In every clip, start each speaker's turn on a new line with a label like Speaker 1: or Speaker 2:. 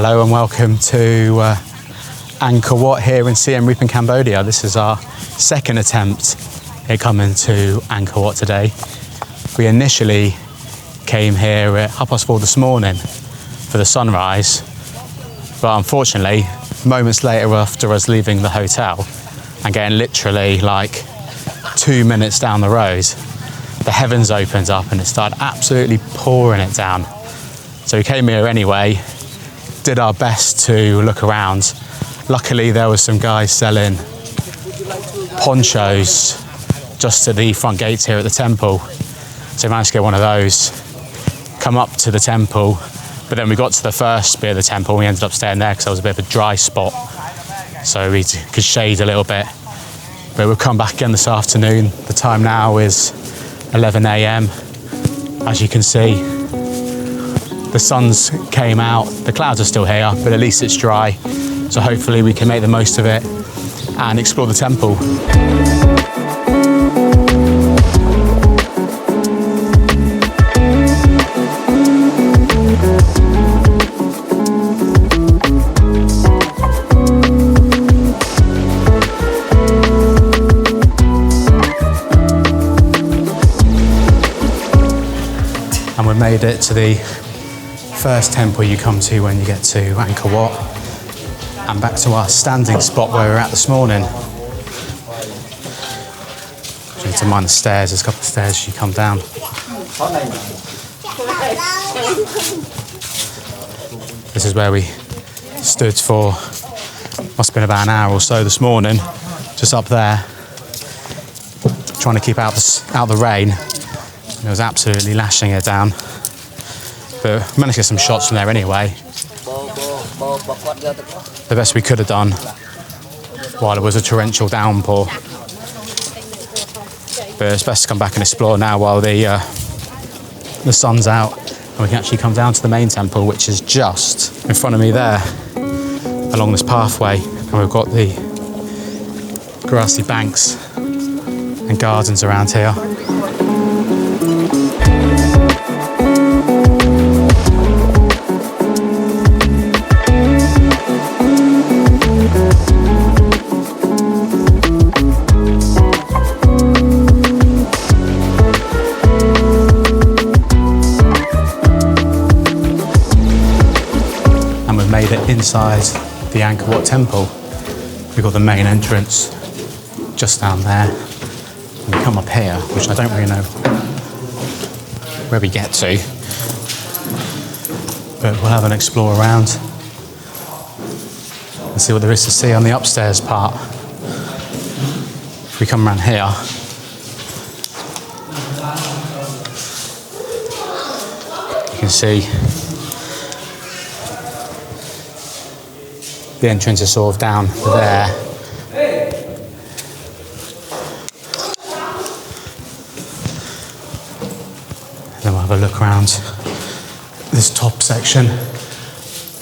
Speaker 1: Hello and welcome to Angkor Wat here in Siem Reap in Cambodia. This is our second attempt at coming to Angkor Wat today. We initially came here at 4:30 this morning for the sunrise, but unfortunately, moments later after us leaving the hotel and getting literally like 2 minutes down the road, the heavens opened up and it started absolutely pouring it down. So we came here anyway, did our best to look around. Luckily there was some guys selling ponchos just to the front gates here at the temple. So we managed to get one of those, come up to the temple, but then we got to the first bit of the temple and we ended up staying there because there was a bit of a dry spot, so we could shade a little bit. But we'll come back again this afternoon. The time now is 11 AM. As you can see, the sun's came out, the clouds are still here, but at least it's dry. So hopefully we can make the most of it and explore the temple. And we made it to the first temple you come to when you get to Angkor Wat, and back to our standing spot where we were at this morning. You need to mind the stairs, there's a couple of stairs as you come down. This is where we stood for, must have been about an hour or so this morning, just up there, trying to keep out the rain. It was absolutely lashing it down. But we managed to get some shots from there anyway. The best we could have done while it was a torrential downpour. But it's best to come back and explore now while the sun's out and we can actually come down to the main temple, which is just in front of me there along this pathway. And we've got the grassy banks and gardens around here. Made it inside the Angkor Wat temple. We've got the main entrance just down there. And we come up here, which I don't really know where we get to, but we'll have an explore around and see what there is to see on the upstairs part. If we come around here, you can see the entrance is sort of down there. And then we'll have a look around this top section. And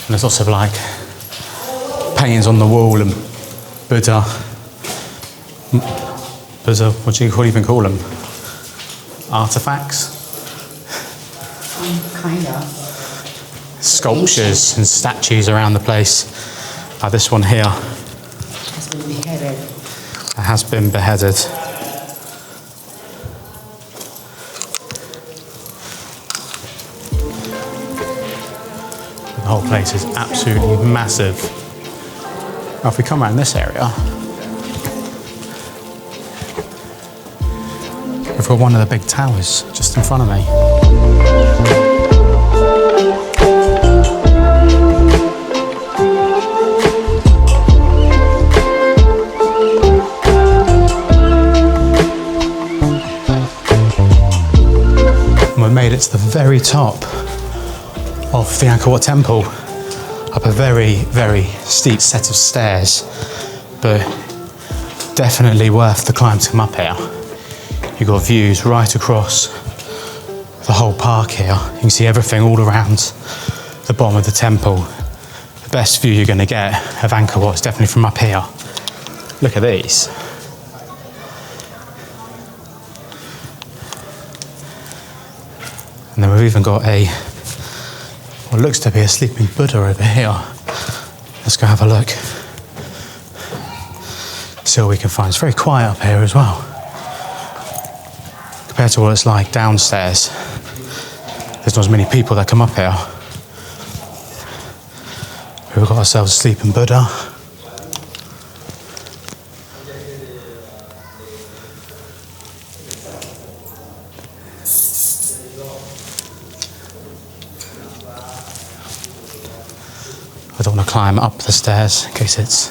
Speaker 1: there's lots of like paintings on the wall and Buddha, what do you even call them? Artifacts?
Speaker 2: Kind of.
Speaker 1: Sculptures and statues around the place. This one here
Speaker 2: has been beheaded.
Speaker 1: It has been beheaded. The whole place is absolutely massive. Now if we come around this area, we've got one of the big towers just in front of me. We made it to the very top of the Angkor Wat temple, up a very, very steep set of stairs, but definitely worth the climb to come up here. You've got views right across the whole park here. You can see everything all around the bottom of the temple. The best view you're going to get of Angkor Wat is definitely from up here. Look at these. And then we've even got a what looks to be a sleeping Buddha over here. Let's go have a look. See what we can find. It's very quiet up here as well. Compared to what it's like downstairs, there's not as many people that come up here. We've got ourselves a sleeping Buddha. I don't want to climb up the stairs in case it's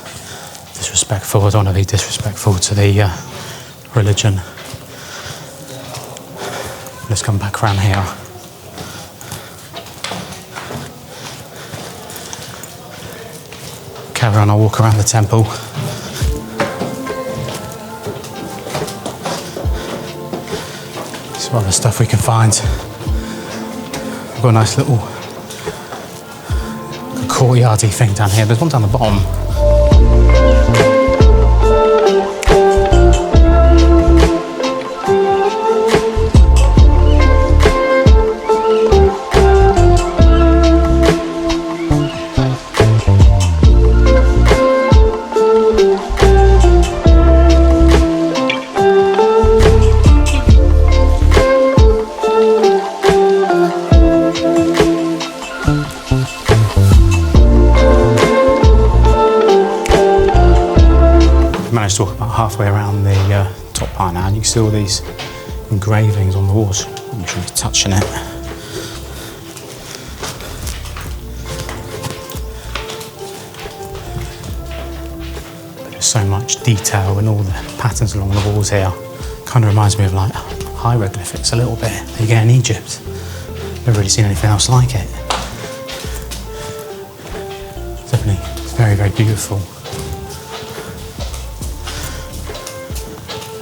Speaker 1: disrespectful. I don't want to be disrespectful to the religion. Let's come back around here. Carry on, I'll walk around the temple. Some other stuff we can find. We've got a nice little courtyardy thing down here. There's one down the bottom. Managed to walk about halfway around the top part now, and you can see all these engravings on the walls. I'm trying to be touching it. But there's so much detail in all the patterns along the walls here. Kind of reminds me of like hieroglyphics a little bit that you get in Egypt. Never really seen anything else like it. Definitely, it's very, very beautiful.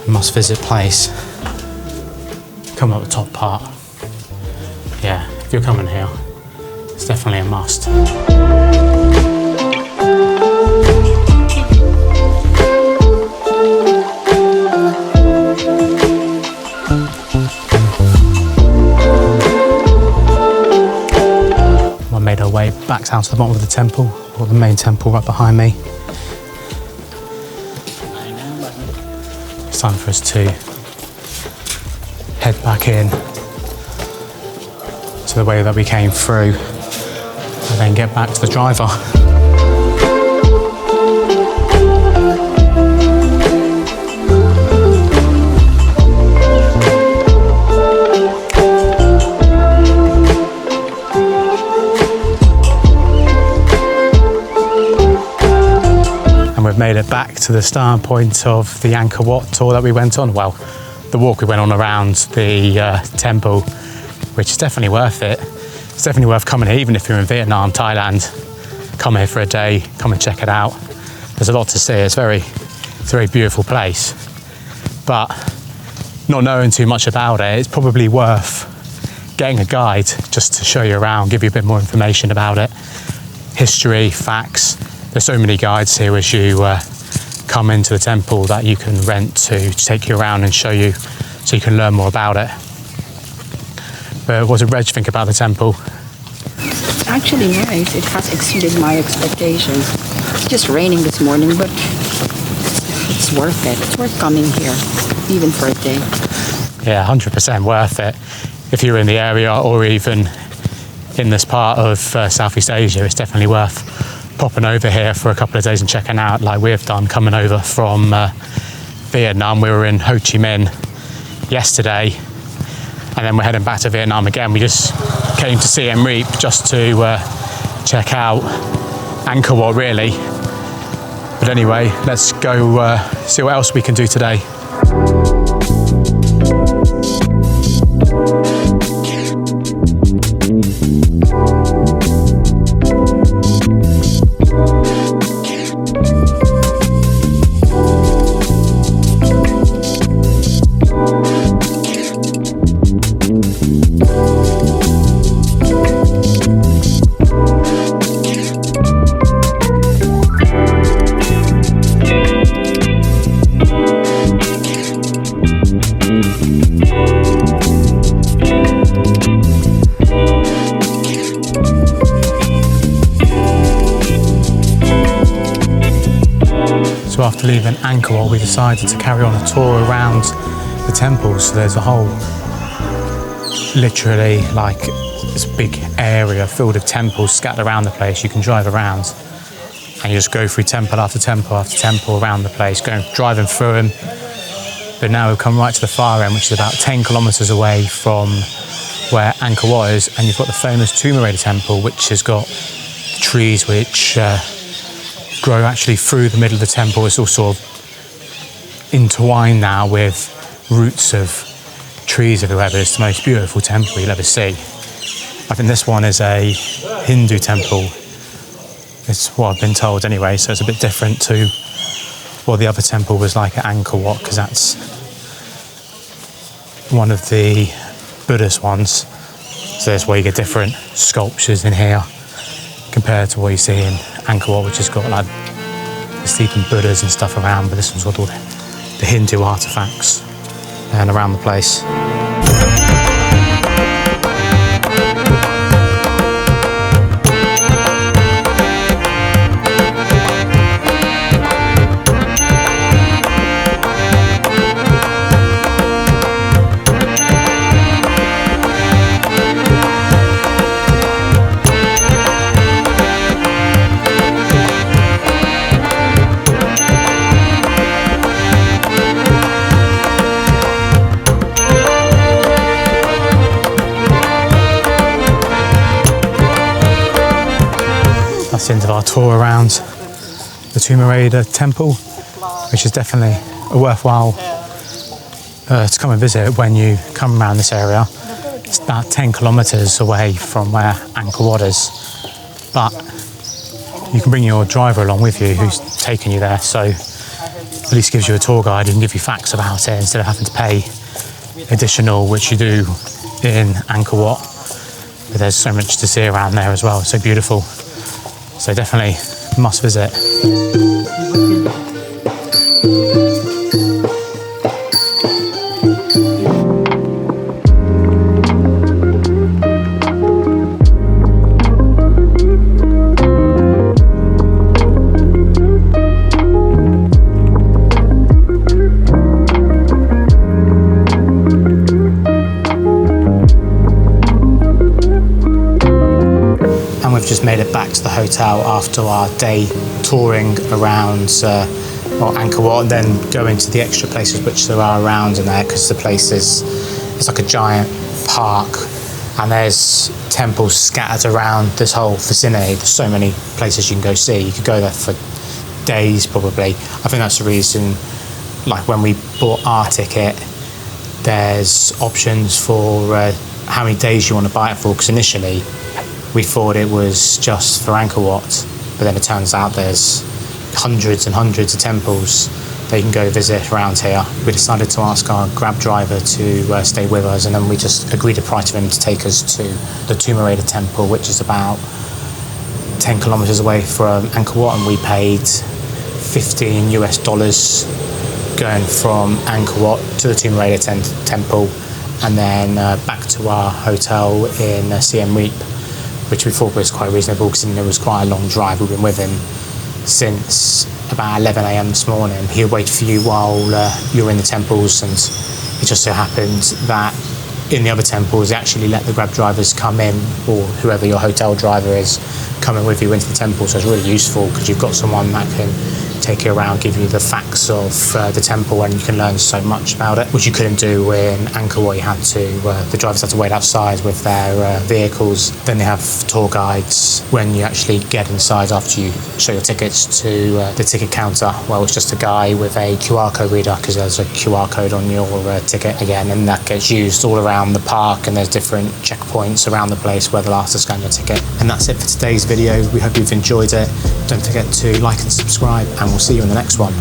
Speaker 1: Must visit place. Come up the top part. Yeah, if you're coming here, it's definitely a must. I made our way back down to the bottom of the temple, or the main temple right behind me. It's time for us to head back in to the way that we came through and then get back to the driver. We've made it back to the starting point of the Angkor Wat tour that we went on. Well, the walk we went on around the temple, which is definitely worth it. It's definitely worth coming here, even if you're in Vietnam, Thailand. Come here for a day, come and check it out. There's a lot to see. It's a very beautiful place. But not knowing too much about it, it's probably worth getting a guide just to show you around, give you a bit more information about it. History, facts. There's so many guides here as you come into the temple that you can rent to take you around and show you, so you can learn more about it. But what did Reg think about the temple?
Speaker 2: It's actually nice. It has exceeded my expectations. It's just raining this morning, but it's worth it. It's worth coming here, even for a day.
Speaker 1: Yeah, 100% worth it. If you're in the area or even in this part of Southeast Asia, it's definitely worth popping over here for a couple of days and checking out, like we've done coming over from Vietnam. We were in Ho Chi Minh yesterday, and then we're heading back to Vietnam again. We just came to Siem Reap just to check out Angkor Wat, really. But anyway, let's go see what else we can do today. So after leaving Angkor Wat, we decided to carry on a tour around the temple. So there's a whole, literally like this big area filled with temples scattered around the place. You can drive around and you just go through temple after temple after temple around the place, driving through them. But now we've come right to the far end, which is about 10 kilometers away from where Angkor Wat is, and you've got the famous Tum Temple, which has got trees which grow actually through the middle of the temple. It's all sort of entwined now with roots of trees everywhere, but it's the most beautiful temple you'll ever see. I think this one is a Hindu temple. It's what I've been told anyway, so it's a bit different to what the other temple was like at Angkor Wat, because that's one of the Buddhist ones. So that's where you get different sculptures in here compared to what you see in Angkor Wat, which has got like the sleeping Buddhas and stuff around, but this one's got all the Hindu artifacts and around the place. That's the end of our tour around the Tum Temple, which is definitely a worthwhile to come and visit when you come around this area. It's about 10 kilometers away from where Angkor Wat is, but you can bring your driver along with you who's taking you there, so at least gives you a tour guide and give you facts about it instead of having to pay additional, which you do in Angkor Wat. But there's so much to see around there as well. It's so beautiful. So definitely must visit. Just made it back to the hotel after our day touring around Angkor Wat, and then going to the extra places which there are around in there, because the place it's like a giant park and there's temples scattered around this whole vicinity. There's so many places you can go see. You could go there for days probably. I think that's the reason, like when we bought our ticket, there's options for how many days you want to buy it for, because initially we thought it was just for Angkor Wat, but then it turns out there's hundreds and hundreds of temples that you can go visit around here. We decided to ask our Grab driver to stay with us, and then we just agreed a price for him to take us to the Tum Temple, which is about 10 kilometers away from Angkor Wat, and we paid $15 going from Angkor Wat to the Tum Temple, and then back to our hotel in Siem Reap, which we thought was quite reasonable, because it was quite a long drive. We've been with him since about 11 a.m. this morning. He'll wait for you while you're in the temples, and it just so happened that in the other temples they actually let the Grab drivers come in, or whoever your hotel driver is, come in with you into the temple. So it's really useful because you've got someone that can take you around, give you the facts of the temple, and you can learn so much about it, which you couldn't do in Angkor Wat. You had to, the drivers had to wait outside with their vehicles. Then they have tour guides when you actually get inside after you show your tickets to the ticket counter. Well, it's just a guy with a QR code reader, because there's a QR code on your ticket again, and that gets used all around the park, and there's different checkpoints around the place where they'll ask to scan your ticket. And that's it for today's video. We hope you've enjoyed it. Don't forget to like and subscribe, and we'll see you in the next one.